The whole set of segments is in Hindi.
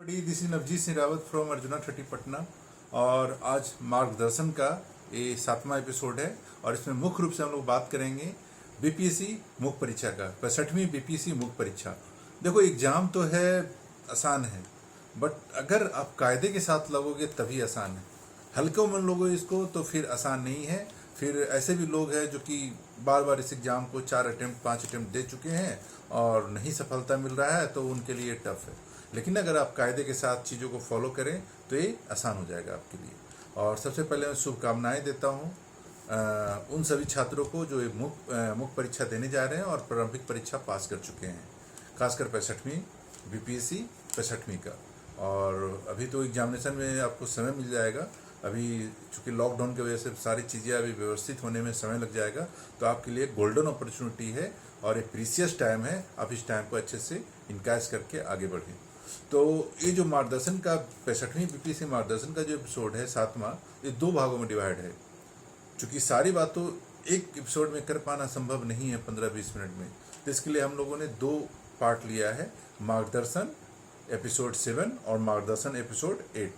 This is Navjeet Singh Rawat from arjuna 30 Patna. और आज मार्गदर्शन का ये 7वां एपिसोड है और इसमें मुख्य रूप से हम लोग बात करेंगे बीपीएससी मुख्य परीक्षा का 65वीं बीपीएससी मुख्य परीक्षा। देखो, एग्जाम तो है, आसान है, बट अगर आप कायदे के साथ लगोगे तभी आसान है। हल्के में लोगोगे इसको तो फिर आसान नहीं है। फिर ऐसे भी लोग हैं जो कि बार बार इस एग्जाम को 4 अटेम्प्ट 5 अटेम्प्ट दे चुके हैं और नहीं सफलता मिल रहा है, तो उनके लिए टफ है। लेकिन अगर आप कायदे के साथ चीज़ों को फॉलो करें तो ये आसान हो जाएगा आपके लिए। और सबसे पहले मैं शुभकामनाएं देता हूँ उन सभी छात्रों को जो मुख्य परीक्षा देने जा रहे हैं और प्रारंभिक परीक्षा पास कर चुके हैं, खासकर 65वीं बीपीएससी 65वीं का। और अभी तो एग्जामिनेशन में आपको समय मिल जाएगा। अभी चूँकि लॉकडाउन की वजह से सारी चीज़ें अभी व्यवस्थित होने में समय लग जाएगा, तो आपके लिए गोल्डन अपॉर्चुनिटी है और एक प्रीसियस टाइम है। आप इस टाइम को अच्छे से इनकैश करके आगे बढ़ें। तो ये जो मार्गदर्शन का 65वीं बीपीएससी मार्गदर्शन का जो एपिसोड है 7वां, ये 2 भागों में डिवाइड है। चूँकि सारी बात तो एक एपिसोड में कर पाना संभव नहीं है 15-20 मिनट में, तो इसके लिए हम लोगों ने 2 पार्ट लिया है, मार्गदर्शन एपिसोड 7 और मार्गदर्शन एपिसोड 8।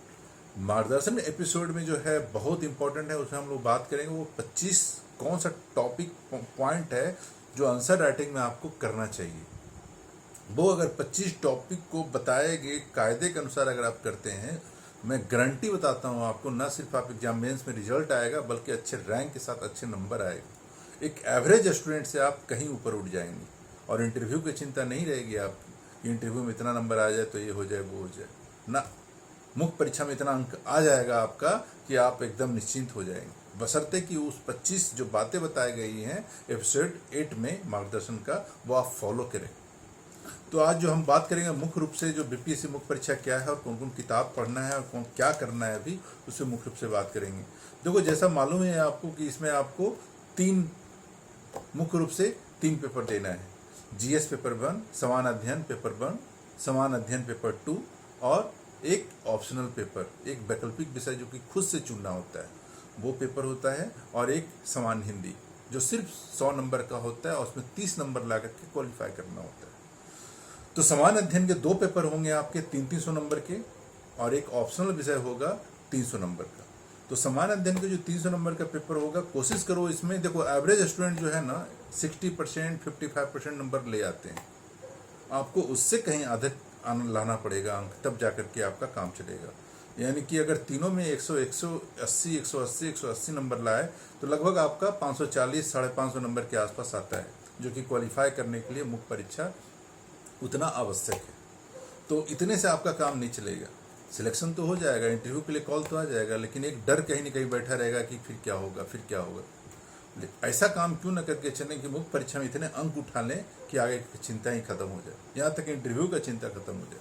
मार्गदर्शन एपिसोड में जो है बहुत इंपॉर्टेंट है, उसमें हम लोग बात करेंगे वो 25 कौन सा टॉपिक पॉइंट है जो आंसर राइटिंग में आपको करना चाहिए। वो अगर 25 टॉपिक को बताए गए कायदे के अनुसार अगर आप करते हैं, मैं गारंटी बताता हूँ आपको, ना सिर्फ आप एग्जाम मेंस में रिजल्ट आएगा बल्कि अच्छे रैंक के साथ अच्छे नंबर आएगा। एक एवरेज स्टूडेंट से आप कहीं ऊपर उठ जाएंगे और इंटरव्यू की चिंता नहीं रहेगी आपकी। इंटरव्यू में इतना नंबर आ जाए तो ये हो जाए वो हो जाए ना, मुख्य परीक्षा में इतना अंक आ जाएगा आपका कि आप एकदम निश्चिंत हो जाएंगे, बशर्ते कि उस 25 जो बातें बताई गई हैं एपिसोड 8 में मार्गदर्शन का, वो आप फॉलो करें। तो आज जो हम बात करेंगे मुख्य रूप से जो बीपीएससी मुख्य परीक्षा क्या है और कौन कौन किताब पढ़ना है और कौन क्या करना है, अभी उससे मुख्य रूप से बात करेंगे। देखो, जैसा मालूम है आपको कि इसमें आपको मुख्य रूप से 3 पेपर देना है। जीएस पेपर 1, समान अध्ययन पेपर 1, समान अध्ययन पेपर 2 और एक ऑप्शनल पेपर, एक वैकल्पिक विषय जो कि खुद से चुनना होता है वो पेपर होता है, और एक समान हिंदी जो सिर्फ 100 नंबर का होता है और उसमें 30 नंबर ला करके क्वालिफाई करना होता है। तो समान अध्ययन के 2 पेपर होंगे आपके 300-300 नंबर के, और एक ऑप्शनल विषय होगा 300 नंबर का। तो समान अध्ययन के जो 300 नंबर का पेपर होगा, कोशिश करो इसमें, देखो एवरेज स्टूडेंट जो है ना 60% 55% नंबर ले आते हैं, आपको उससे कहीं अधिक लाना पड़ेगा अंक, तब जाकर के आपका काम चलेगा। यानी कि अगर तीनों में 180 नंबर लाए तो लगभग आपका 540 550 नंबर के आसपास आता है, जो कि क्वालिफाई करने के लिए मुख्य परीक्षा उतना आवश्यक है। तो इतने से आपका काम नहीं चलेगा। सिलेक्शन तो हो जाएगा, इंटरव्यू के लिए कॉल तो आ जाएगा, लेकिन एक डर कहीं ना कहीं बैठा रहेगा कि फिर क्या होगा फिर क्या होगा। ऐसा काम क्यों न करके चलें कि मुख्य परीक्षा में इतने अंक उठा लें कि आगे की चिंता ही खत्म हो जाए, यहाँ तक इंटरव्यू का चिंता खत्म हो जाए।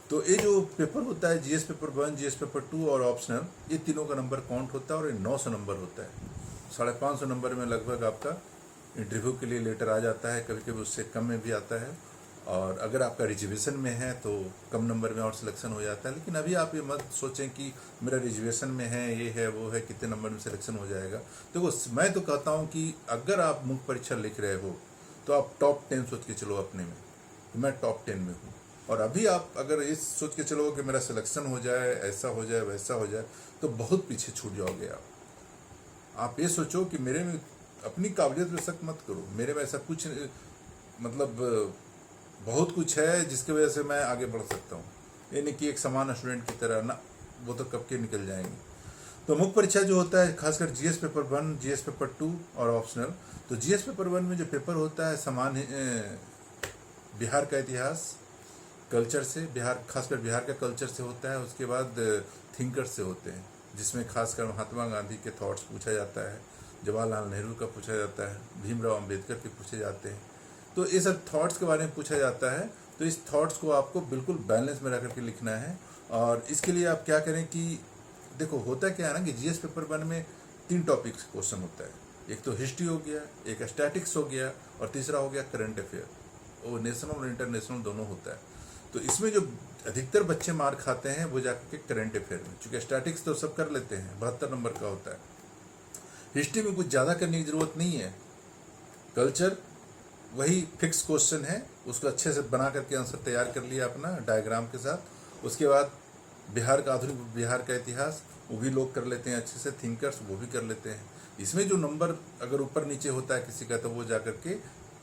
तो ये जो पेपर होता है जीएस पेपर 1, जीएस पेपर 2 और ऑप्शनल, ये तीनों का नंबर काउंट होता है और ये 900 नंबर होता है। 550 नंबर में लगभग आपका इंटरव्यू के लिए लेटर आ जाता है, कभी कभी उससे कम में भी आता है। और अगर आपका रिजर्वेशन में है तो कम नंबर में और सिलेक्शन हो जाता है। लेकिन अभी आप ये मत सोचें कि मेरा रिजर्वेशन में है, ये है वो है, कितने नंबर में सिलेक्शन हो जाएगा। देखो, मैं तो कहता हूँ कि अगर आप मुख्य परीक्षा लिख रहे हो तो आप टॉप 10 सोच के चलो अपने में, मैं टॉप 10 में हूँ। और अभी आप अगर इस सोच के चलो कि मेरा सिलेक्शन हो जाए, ऐसा हो जाए वैसा हो जाए, तो बहुत पीछे छूट जाओगे आप ये सोचो कि मेरे में, अपनी काबिलियत पे शक मत करो, मेरे में ऐसा कुछ मतलब बहुत कुछ है जिसकी वजह से मैं आगे बढ़ सकता हूँ। ये नहीं कि एक समान स्टूडेंट की तरह ना, वो तो कब के निकल जाएंगे। तो मुख्य परीक्षा जो होता है, खासकर जीएस पेपर 1, जीएस पेपर 2 और ऑप्शनल। तो जीएस पेपर 1 में जो पेपर होता है समान बिहार का इतिहास, कल्चर से, खासकर बिहार का कल्चर से होता है। उसके बाद थिंकर से होते हैं, जिसमें खासकर महात्मा गांधी के थॉट्स पूछा जाता है, जवाहरलाल नेहरू का पूछा जाता है, भीमराव अम्बेडकर के पूछे जाते हैं। तो ये सब थॉट्स के बारे में पूछा जाता है। तो इस थॉट्स को आपको बिल्कुल बैलेंस में रख करके लिखना है। और इसके लिए आप क्या करें कि देखो, होता क्या है ना कि जीएस पेपर 1 में 3 टॉपिक्स क्वेश्चन होता है। एक तो हिस्ट्री हो गया, एक स्टैटिक्स हो गया, और तीसरा हो गया करंट अफेयर। वो नेशनल और इंटरनेशनल दोनों होता है। तो इसमें जो अधिकतर बच्चे मार्क खाते हैं वो जाकर के करंट अफेयर में, चूँकि स्टैटिक्स तो सब कर लेते हैं, 72 नंबर का होता है। हिस्ट्री में कुछ ज़्यादा करने की ज़रूरत नहीं है। कल्चर वही फिक्स क्वेश्चन है, उसको अच्छे से बना करके आंसर तैयार कर लिया अपना डायग्राम के साथ, उसके बाद बिहार का आधुनिक बिहार का इतिहास वो भी लोग कर लेते हैं अच्छे से, थिंकर्स वो भी कर लेते हैं। इसमें जो नंबर अगर ऊपर नीचे होता है किसी का तो वो जाकर के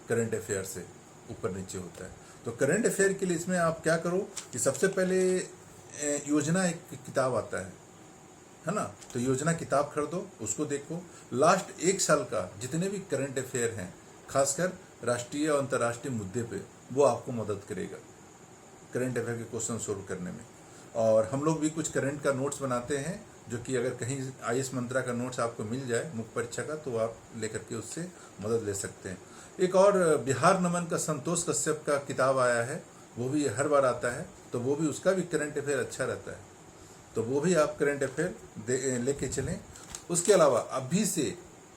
करंट अफेयर से ऊपर नीचे होता है। तो करंट अफेयर के लिए इसमें आप क्या करो कि सबसे पहले योजना एक किताब आता है ना, तो योजना किताब खरीदो, उसको देखो। लास्ट एक साल का जितने भी करंट अफेयर हैं, खासकर राष्ट्रीय और अंतर्राष्ट्रीय मुद्दे पे, वो आपको मदद करेगा करंट अफेयर के क्वेश्चन सोल्व करने में। और हम लोग भी कुछ करंट का नोट्स बनाते हैं, जो कि अगर कहीं आईएएस मंत्रा का नोट्स आपको मिल जाए मुख्य परीक्षा का, तो आप लेकर के उससे मदद ले सकते हैं। एक और बिहार नमन का संतोष कश्यप का किताब आया है, वो भी हर बार आता है, तो वो भी उसका भी करंट अफेयर अच्छा रहता है, तो वो भी आप करंट अफेयर लेके चलें। उसके अलावा अभी से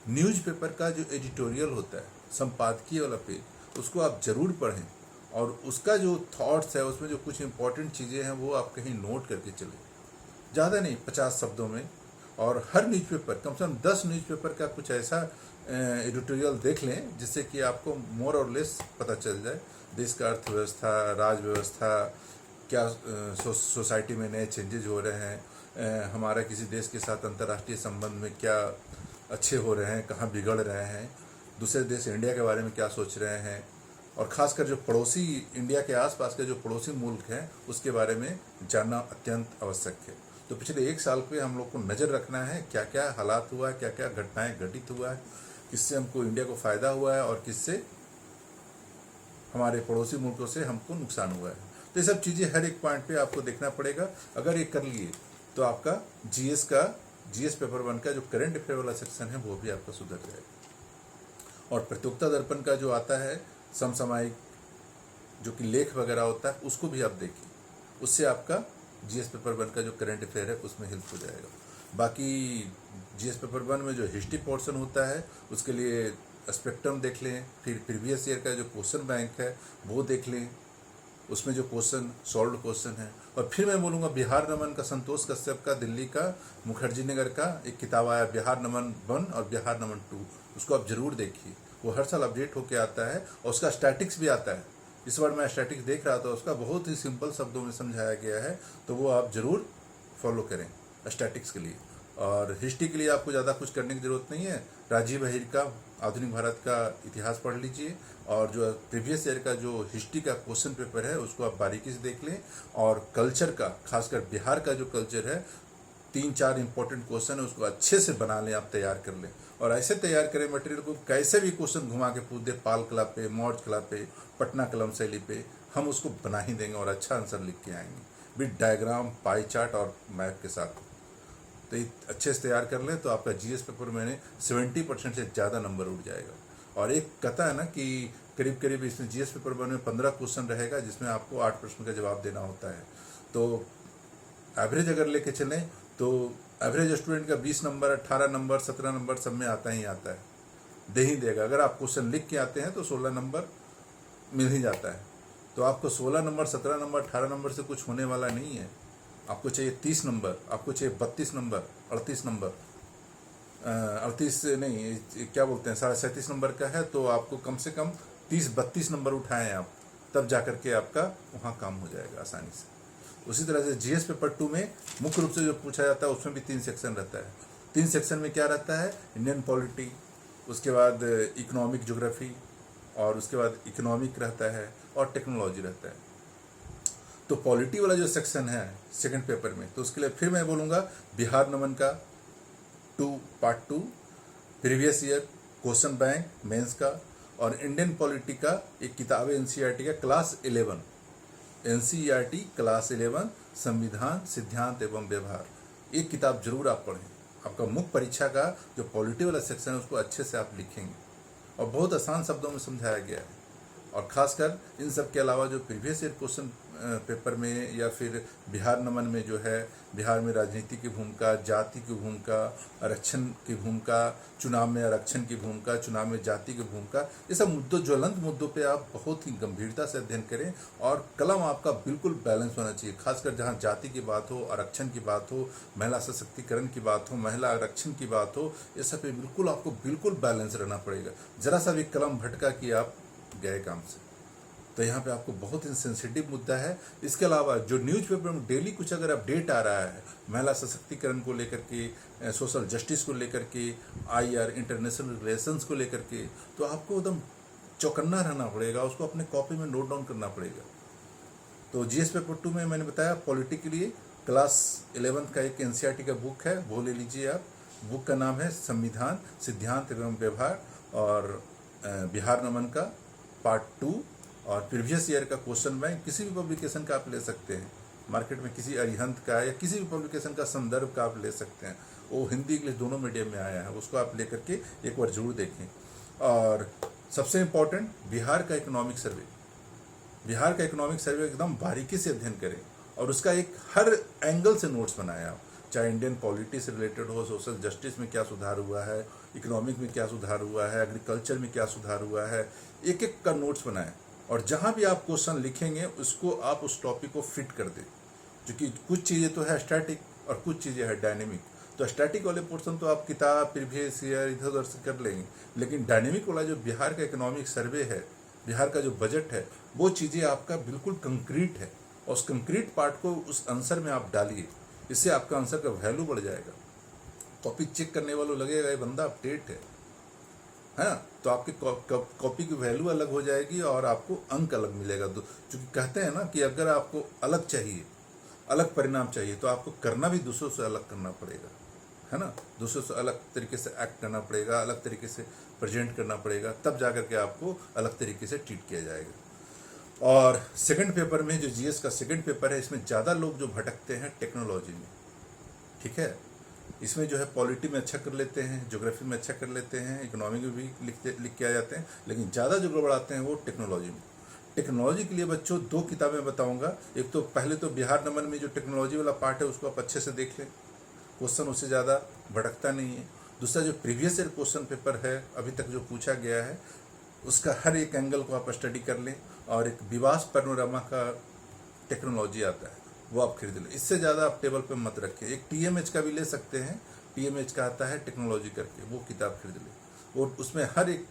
न्यूज़पेपर का जो एडिटोरियल होता है, संपादकीय वाला पेज, उसको आप जरूर पढ़ें, और उसका जो थॉट्स है उसमें जो कुछ इंपॉर्टेंट चीज़ें हैं वो आप कहीं नोट करके चलें, ज़्यादा नहीं 50 शब्दों में। और हर न्यूज़पेपर, कम से कम 10 न्यूज़पेपर का कुछ ऐसा एडिटोरियल देख लें जिससे कि आपको मोर और लेस पता चल जाए देश का अर्थव्यवस्था, राज व्यवस्था, क्या सोसाइटी में नए चेंजेज हो रहे हैं, हमारा किसी देश के साथ अंतर्राष्ट्रीय संबंध में क्या अच्छे हो रहे हैं, कहाँ बिगड़ रहे हैं, दूसरे देश इंडिया के बारे में क्या सोच रहे हैं, और ख़ासकर जो पड़ोसी इंडिया के आसपास के जो पड़ोसी मुल्क हैं उसके बारे में जानना अत्यंत आवश्यक है। तो पिछले एक साल पे हम लोग को नज़र रखना है, क्या क्या हालात हुआ है, क्या क्या घटनाएं घटित हुआ है, किससे हमको इंडिया को फ़ायदा हुआ है और किससे हमारे पड़ोसी मुल्कों से हमको नुकसान हुआ है। तो ये सब चीज़ें हर एक पॉइंट पे आपको देखना पड़ेगा। अगर ये कर लिए तो आपका जीएस पेपर 1 का जो करंट अफेयर वाला सेक्शन है वो भी आपका सुधर जाएगा। और प्रतियोगिता दर्पण का जो आता है समसामयिक जो कि लेख वगैरह होता है, उसको भी आप देखिए, उससे आपका जीएस पेपर 1 का जो करंट अफेयर है उसमें हेल्प हो जाएगा। बाकी जीएस पेपर 1 में जो हिस्ट्री पोर्शन होता है उसके लिए स्पेक्ट्रम देख लें, फिर प्रीवियस ईयर का जो क्वेश्चन बैंक है वो देख लें, उसमें जो क्वेश्चन सॉल्व क्वेश्चन है। और फिर मैं बोलूँगा बिहार नमन का संतोष कश्यप का दिल्ली का मुखर्जी नगर का एक किताब आया, बिहार नमन 1 और बिहार नमन 2, उसको आप जरूर देखिए, वो हर साल अपडेट होके आता है। और उसका स्टैटिक्स भी आता है, इस बार मैं स्टैटिक्स देख रहा था, उसका बहुत ही सिंपल शब्दों में समझाया गया है, तो वो आप जरूर फॉलो करें स्टैटिक्स के लिए। और हिस्ट्री के लिए आपको ज़्यादा कुछ करने की ज़रूरत नहीं है, राजीव अहिर का आधुनिक भारत का इतिहास पढ़ लीजिए, और जो प्रीवियस ईयर का जो हिस्ट्री का क्वेश्चन पेपर है उसको आप बारीकी से देख लें। और कल्चर का, खासकर बिहार का जो कल्चर है, 3-4 इंपॉर्टेंट क्वेश्चन है, उसको अच्छे से बना लें, आप तैयार कर लें। और ऐसे तैयार करें मटेरियल को, कैसे भी क्वेश्चन घुमा के पूछ दे, पाल कला पे, मौर्य कला पे, पटना कलम शैली पे, हम उसको बना ही देंगे और अच्छा आंसर लिख के आएंगे विद डायग्राम, पाई चार्ट और मैप के साथ। तो ये अच्छे से तैयार कर लें तो आपका जीएस पेपर में 70% से ज़्यादा नंबर उठ जाएगा। और एक कहता है ना कि करीब करीब इसमें जीएस पेपर 1 में 15 क्वेश्चन रहेगा जिसमें आपको 8 प्रश्न का जवाब देना होता है। तो एवरेज अगर लेके चलें तो एवरेज स्टूडेंट का 20 नंबर, 18 नंबर, 17 नंबर सब में आता ही आता है, दे ही देगा। अगर आप क्वेश्चन लिख के आते हैं तो 16 नंबर मिल ही जाता है। तो आपको 16 नंबर, 17 नंबर, 18 नंबर से कुछ होने वाला नहीं है। आपको चाहिए 30 नंबर, आपको चाहिए 32 नंबर, 38 नंबर, 38 नहीं, क्या बोलते हैं, 37.5 नंबर का है, तो आपको कम से कम 30-32 नंबर उठाएं आप, तब जाकर के आपका वहाँ काम हो जाएगा आसानी से। उसी तरह से जीएस पेपर 2 में मुख्य रूप से जो पूछा जाता है उसमें भी 3 सेक्शन रहता है। 3 सेक्शन में क्या रहता है, इंडियन पॉलिटी, उसके बाद इकोनॉमिक ज्योग्राफी, और उसके बाद इकोनॉमिक रहता है, और टेक्नोलॉजी रहता है। तो पॉलिटी वाला जो सेक्शन है सेकंड पेपर में, तो उसके लिए फिर मैं बोलूँगा बिहार नमन का part 2, previous year question bank mains का, और इंडियन पॉलिटी का एक किताब है एनसीईआरटी का क्लास 11, एनसीईआरटी क्लास 11 संविधान, सिद्धांत एवं व्यवहार। एक किताब जरूर आप पढ़ें, आपका मुख्य परीक्षा का जो पॉलिटी वाला सेक्शन है उसको अच्छे से आप लिखेंगे, और बहुत आसान शब्दों में समझाया गया है। और ख़ासकर इन सब के अलावा जो प्रीवियस ईयर क्वेश्चन पेपर में या फिर बिहार नमन में जो है, बिहार में राजनीति की भूमिका, जाति की भूमिका, आरक्षण की भूमिका, चुनाव में आरक्षण की भूमिका, चुनाव में जाति की भूमिका, ये सब मुद्दों, ज्वलंत मुद्दों पे आप बहुत ही गंभीरता से अध्ययन करें। और कलम आपका बिल्कुल बैलेंस होना चाहिए, खासकर जहाँ जाति की बात हो, आरक्षण की बात हो, महिला सशक्तिकरण की बात हो, महिला आरक्षण की बात हो, ये सब पे बिल्कुल आपको बिल्कुल बैलेंस रहना पड़ेगा। जरा सा भी कलम भटका कि आप गए काम से। तो यहाँ पे आपको बहुत ही सेंसिटिव मुद्दा है। इसके अलावा जो न्यूज़पेपर में डेली कुछ अगर अपडेट आ रहा है महिला सशक्तिकरण को लेकर के, सोशल जस्टिस को लेकर के, IR इंटरनेशनल रिलेशंस को लेकर के, तो आपको एकदम चौकन्ना रहना पड़ेगा, उसको अपने कॉपी में नोट डाउन करना पड़ेगा। तो GS पेपर 2 में मैंने बताया पॉलिटी के लिए क्लास 11th का एक NCERT का बुक है, वो ले लीजिए आप। बुक का नाम है संविधान सिद्धांत एवं व्यवहार, और बिहार नमन का पार्ट 2, और प्रीवियस ईयर का क्वेश्चन बैंक किसी भी पब्लिकेशन का आप ले सकते हैं, मार्केट में किसी अरिहंत का या किसी भी पब्लिकेशन का संदर्भ का आप ले सकते हैं। वो हिंदी इंग्लिश दोनों मीडियम में आया है, उसको आप लेकर के एक बार जरूर देखें। और सबसे इम्पोर्टेंट बिहार का इकोनॉमिक सर्वे, बिहार का इकोनॉमिक सर्वे एकदम बारीकी से अध्ययन करें और उसका एक हर एंगल से नोट्स बनाएं आप, चाहे इंडियन पॉलिटी से रिलेटेड हो, सोशल जस्टिस में क्या सुधार हुआ है, इकोनॉमिक में क्या सुधार हुआ है, एग्रीकल्चर में क्या सुधार हुआ है, एक एक का नोट्स बनाएं। और जहाँ भी आप क्वेश्चन लिखेंगे उसको आप उस टॉपिक को फिट कर दें, क्योंकि कुछ चीज़ें तो है स्टैटिक और कुछ चीज़ें है डायनेमिक। तो स्टैटिक वाले पोर्शन तो आप किताब प्रीवियस ईयर इधर उधर से कर लेंगे, लेकिन डायनेमिक वाला जो बिहार का इकोनॉमिक सर्वे है, बिहार का जो बजट है, वो चीज़ें आपका बिल्कुल कंक्रीट है, और उस कंक्रीट पार्ट को उस आंसर में आप डालिए, इससे आपका आंसर का वैल्यू बढ़ जाएगा। कॉपी चेक करने वालों लगेगा ये बंदा अपडेट है ना, तो आपकी कॉपी की वैल्यू अलग हो जाएगी और आपको अंक अलग मिलेगा। क्योंकि कहते हैं ना कि अगर आपको अलग चाहिए, अलग परिणाम चाहिए, तो आपको करना भी दूसरों से अलग करना पड़ेगा, है ना, दूसरों से अलग तरीके से एक्ट करना पड़ेगा, अलग तरीके से प्रेजेंट करना पड़ेगा, तब जाकर के आपको अलग तरीके से ट्रीट किया जाएगा। और सेकंड पेपर में जो GS का सेकंड पेपर है, इसमें ज़्यादा लोग जो भटकते हैं टेक्नोलॉजी में, ठीक है। इसमें जो है पॉलिटी में अच्छा कर लेते हैं, ज्योग्राफी में अच्छा कर लेते हैं, इकोनॉमी में भी लिख के आ जाते हैं, लेकिन ज़्यादा जो गड़बड़ाते हैं वो टेक्नोलॉजी में। टेक्नोलॉजी के लिए बच्चों 2 किताबें बताऊंगा। एक तो पहले तो बिहार नमन में जो टेक्नोलॉजी वाला पार्ट है उसको आप अच्छे से देख लें, क्वेश्चन उससे ज़्यादा भटकता नहीं है। दूसरा जो प्रीवियस ईयर क्वेश्चन पेपर है अभी तक जो पूछा गया है, उसका हर एक एंगल को आप स्टडी कर लें। और एक विवास पैनोरामा का टेक्नोलॉजी आता है, वो आप खरीद लें। इससे ज़्यादा आप टेबल पे मत रखें। एक TMH का भी ले सकते हैं, TMH का आता है टेक्नोलॉजी करके, वो किताब खरीद लें। वो उसमें हर एक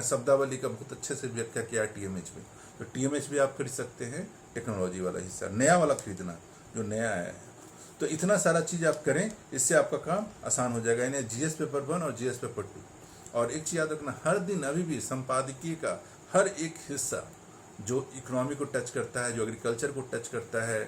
शब्दावली का बहुत अच्छे से व्याख्या किया है TMH में, तो TMH भी आप खरीद सकते हैं। टेक्नोलॉजी वाला हिस्सा नया वाला खरीदना जो नया आया है, तो इतना सारा चीज़ आप करें, इससे आपका काम आसान हो जाएगा। यानी GS पेपर 1 और GS पेपर 2। और एक चीज़ याद रखना, हर दिन अभी भी संपादकीय का हर एक हिस्सा जो इकोनॉमी को टच करता है, जो एग्रीकल्चर को टच करता है,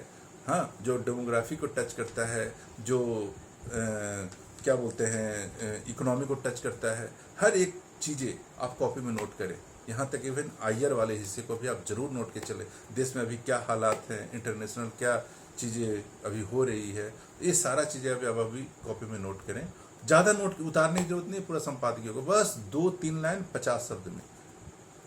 हाँ, जो डेमोग्राफी को टच करता है, जो क्या बोलते हैं इकोनॉमी को टच करता है, हर एक चीज़ें आप कॉपी में नोट करें। यहाँ तक इवन IR वाले हिस्से को भी आप जरूर नोट के चले, देश में अभी क्या हालात हैं, इंटरनेशनल क्या चीज़ें अभी हो रही है, ये सारा चीज़ें अभी आप अभी कॉपी में नोट करें। ज़्यादा नोट उतारने की जरूरत नहीं, पूरा संपादकीय को बस 2-3 लाइन 50 शब्द में,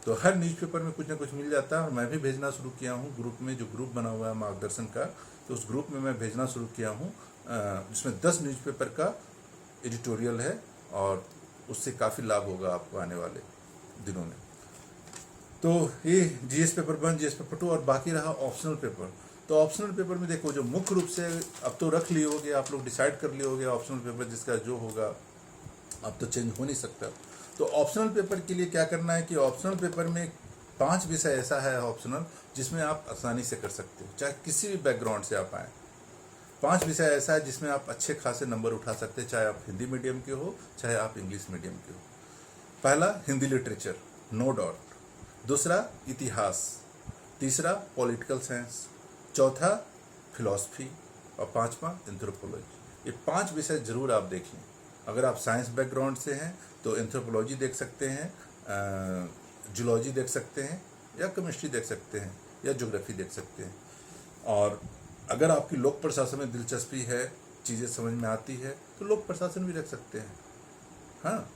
तो हर न्यूज़पेपर में कुछ ना कुछ मिल जाता है। और मैं भी भेजना शुरू किया हूँ ग्रुप में, जो ग्रुप बना हुआ है मार्गदर्शन का, तो उस ग्रुप में मैं भेजना शुरू किया हूँ, जिसमें 10 न्यूज़पेपर का एडिटोरियल है, और उससे काफ़ी लाभ होगा आपको आने वाले दिनों में। तो ये GS पेपर 1, GS पेपर 2, और बाकी रहा ऑप्शनल पेपर। तो ऑप्शनल पेपर में देखो, जो मुख्य रूप से अब तो रख लिए होगे आप लोग, डिसाइड कर लिए होगे ऑप्शनल पेपर जिसका जो होगा, अब तो चेंज हो नहीं सकता। तो ऑप्शनल पेपर के लिए क्या करना है कि ऑप्शनल पेपर में 5 विषय ऐसा है ऑप्शनल जिसमें आप आसानी से कर सकते हो, चाहे किसी भी बैकग्राउंड से आप आए। 5 विषय ऐसा है जिसमें आप अच्छे खासे नंबर उठा सकते हैं, चाहे आप हिंदी मीडियम के हो, चाहे आप इंग्लिश मीडियम के हो। पहला हिंदी लिटरेचर, नो डाउट। दूसरा इतिहास, तीसरा पॉलिटिकल साइंस, चौथा फिलॉसफी, और 5वां एंथ्रोपोलॉजी। ये 5 विषय जरूर आप देखें। अगर आप साइंस बैकग्राउंड से हैं तो एंथ्रोपोलॉजी देख सकते हैं, जूलॉजी देख सकते हैं, या केमिस्ट्री देख सकते हैं, या ज्योग्राफी देख सकते हैं। और अगर आपकी लोक प्रशासन में दिलचस्पी है, चीज़ें समझ में आती है, तो लोक प्रशासन भी रख सकते हैं, हाँ,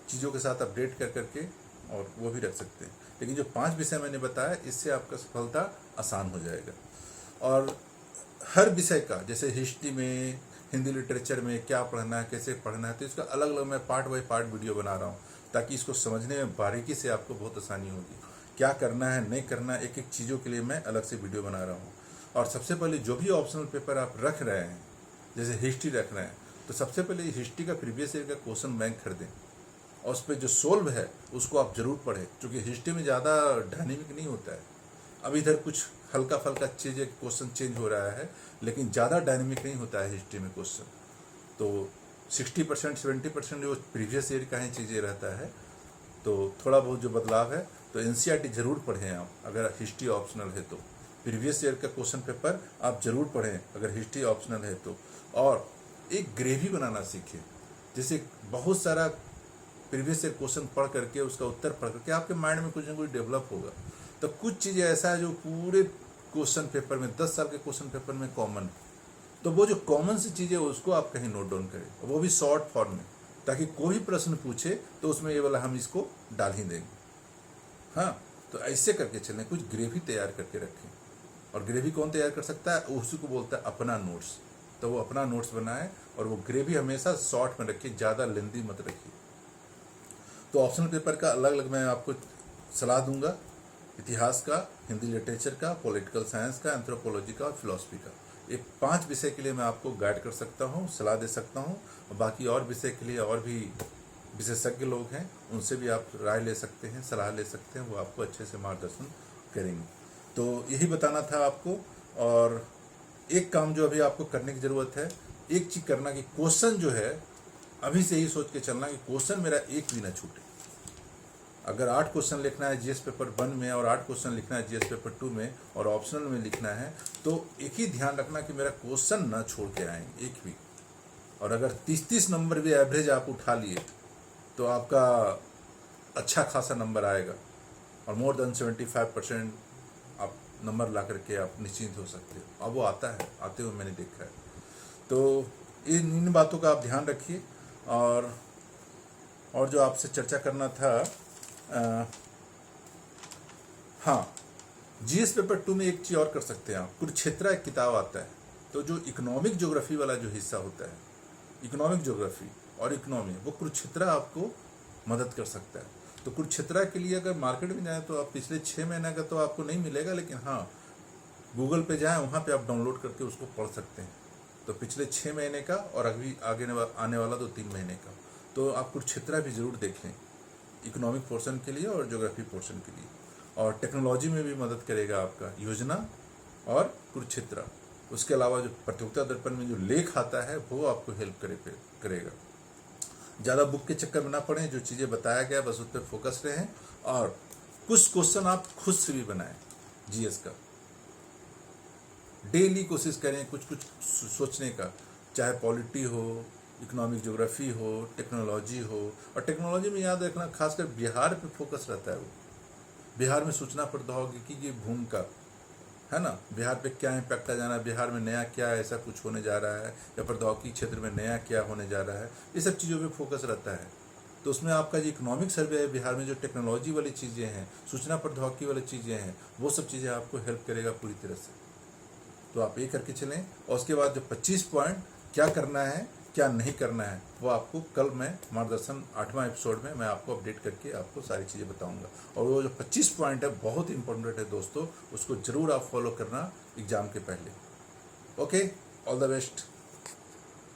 चीज़ों के साथ अपडेट कर करके, और वो भी रख सकते हैं। लेकिन जो 5 विषय मैंने बताया, इससे आपका सफलता आसान हो जाएगा। और हर विषय का, जैसे हिस्ट्री में, हिंदी लिटरेचर में क्या पढ़ना है, कैसे पढ़ना है, तो इसका अलग अलग मैं पार्ट बाय पार्ट वीडियो बना रहा हूँ, ताकि इसको समझने में बारीकी से आपको बहुत आसानी होगी। क्या करना है, नहीं करना है, एक एक चीज़ों के लिए मैं अलग से वीडियो बना रहा हूँ। और सबसे पहले जो भी ऑप्शनल पेपर आप रख रहे हैं, जैसे हिस्ट्री रख रहे हैं, तो सबसे पहले हिस्ट्री का प्रीवियस ईयर का क्वेश्चन बैंक खरीदें और उस पर जो सोल्व है उसको आप जरूर पढ़ें, क्योंकि हिस्ट्री में ज़्यादा डायनेमिक नहीं होता है। अब इधर कुछ हल्का फल्का चीज़ें क्वेश्चन चेंज हो रहा है, लेकिन ज़्यादा डायनेमिक नहीं होता है हिस्ट्री में क्वेश्चन। तो 60% 70% जो प्रीवियस ईयर का ही चीज़ें रहता है, तो थोड़ा बहुत जो बदलाव है। तो एनसीईआरटी जरूर पढ़ें आप, अगर हिस्ट्री ऑप्शनल है तो। प्रीवियस ईयर का क्वेश्चन पेपर आप जरूर पढ़ें अगर हिस्ट्री ऑप्शनल है तो। और एक ग्रेवी बनाना सीखें, जैसे बहुत सारा प्रीवियस ईयर क्वेश्चन पढ़ करके उसका उत्तर पढ़ करके आपके माइंड में कुछ ना कुछ डेवलप होगा। तो कुछ चीज़ें ऐसा है जो पूरे क्वेश्चन पेपर में 10 साल के क्वेश्चन पेपर में कॉमन है, तो वो जो कॉमन सी चीज़ें उसको आप कहीं नोट डाउन करें, वो भी शॉर्ट फॉर्म में, ताकि कोई प्रश्न पूछे तो उसमें ये वाला हम इसको डाल ही देंगे। हाँ, तो ऐसे करके चलें, कुछ ग्रेवी तैयार करके रखें। और ग्रेवी कौन तैयार कर सकता है? उसी को बोलता है अपना नोट्स। तो वो अपना नोट्स बनाए और वो ग्रेवी हमेशा शॉर्ट में रखिए, ज़्यादा लेंदी मत रखिए। तो ऑप्शनल पेपर का अलग अलग मैं आपको सलाह दूंगा, इतिहास का, हिंदी लिटरेचर का, पॉलिटिकल साइंस का, एंथ्रोपोलॉजी का और फिलॉसफी का। ये 5 विषय के लिए मैं आपको गाइड कर सकता हूँ, सलाह दे सकता हूँ। और बाकी और विषय के लिए और भी विशेषज्ञ लोग हैं, उनसे भी आप राय ले सकते हैं, सलाह ले सकते हैं, वो आपको अच्छे से मार्गदर्शन करेंगे। तो यही बताना था आपको। और एक काम जो अभी आपको करने की ज़रूरत है, एक चीज़ करना कि क्वेश्चन जो है अभी से ही सोच के चलना कि क्वेश्चन मेरा एक भी ना छूटे। अगर 8 क्वेश्चन लिखना है जीएस पेपर 1 में और 8 क्वेश्चन लिखना है जीएस पेपर 2 में और ऑप्शनल में लिखना है, तो एक ही ध्यान रखना कि मेरा क्वेश्चन ना छोड़ के आए एक भी। और अगर 30-30 नंबर भी एवरेज आप उठा लिए तो आपका अच्छा खासा नंबर आएगा और मोर देन 75% आप नंबर ला करके आप निश्चिंत हो सकते हो। अब वो आता है, आते हुए मैंने देखा है। तो इन बातों का आप ध्यान रखिए। और जो आपसे चर्चा करना था, हाँ, जीएस पेपर 2 में एक चीज़ और कर सकते हैं आप। कुरुक्षेत्र एक किताब आता है, तो जो इकोनॉमिक ज्योग्राफी वाला जो हिस्सा होता है, इकोनॉमिक ज्योग्राफी और इकोनॉमी, वो कुरुक्षेत्र आपको मदद कर सकता है। तो कुरुक्षेत्र के लिए अगर मार्केट में जाएँ तो आप पिछले 6 महीने का तो आपको नहीं मिलेगा, लेकिन हाँ, गूगल पे जाएँ, वहाँ पे आप डाउनलोड करके उसको पढ़ सकते हैं। तो पिछले 6 महीने का और अभी आगे आने वाला 2-3 महीने का, तो आप कुरुक्षेत्र भी ज़रूर देखें, इकोनॉमिक पोर्शन के लिए और ज्योग्राफी पोर्शन के लिए। और टेक्नोलॉजी में भी मदद करेगा आपका योजना और कुरुक्षेत्र। उसके अलावा जो प्रतियोगिता दर्पण में जो लेख आता है वो आपको हेल्प करेगा। ज़्यादा बुक के चक्कर में ना पड़ें, जो चीज़ें बताया गया बस उस पर फोकस रहें। और कुछ क्वेश्चन आप खुद से भी बनाएं जीएस का। डेली कोशिश करें कुछ कुछ सोचने का, चाहे पॉलिटी हो, इकोनॉमिक ज्योग्राफी हो, टेक्नोलॉजी हो। और टेक्नोलॉजी में याद रखना खासकर बिहार पे फोकस रहता है। वो बिहार में सूचना प्रौद्योगिकी की भूमिका है ना, बिहार पे क्या इम्पैक्ट आ जाना, बिहार में नया क्या ऐसा कुछ होने जा रहा है, या प्रौद्योगिकी क्षेत्र में नया क्या होने जा रहा है, ये सब चीज़ों पे फोकस रहता है। तो उसमें आपका जो इकोनॉमिक सर्वे है बिहार में, जो टेक्नोलॉजी वाली चीज़ें हैं, सूचना प्रौद्योगिकी वाली चीज़ें हैं, वो सब चीज़ें आपको हेल्प करेगा पूरी तरह से। तो आप ये करके चलें। और उसके बाद जो 25 पॉइंट क्या करना है क्या नहीं करना है, वो आपको कल मैं मार्गदर्शन 8वां एपिसोड में मैं आपको अपडेट करके आपको सारी चीज़ें बताऊंगा। और वो जो 25 पॉइंट है बहुत इंपॉर्टेंट है दोस्तों, उसको ज़रूर आप फॉलो करना एग्ज़ाम के पहले। Okay, all the best.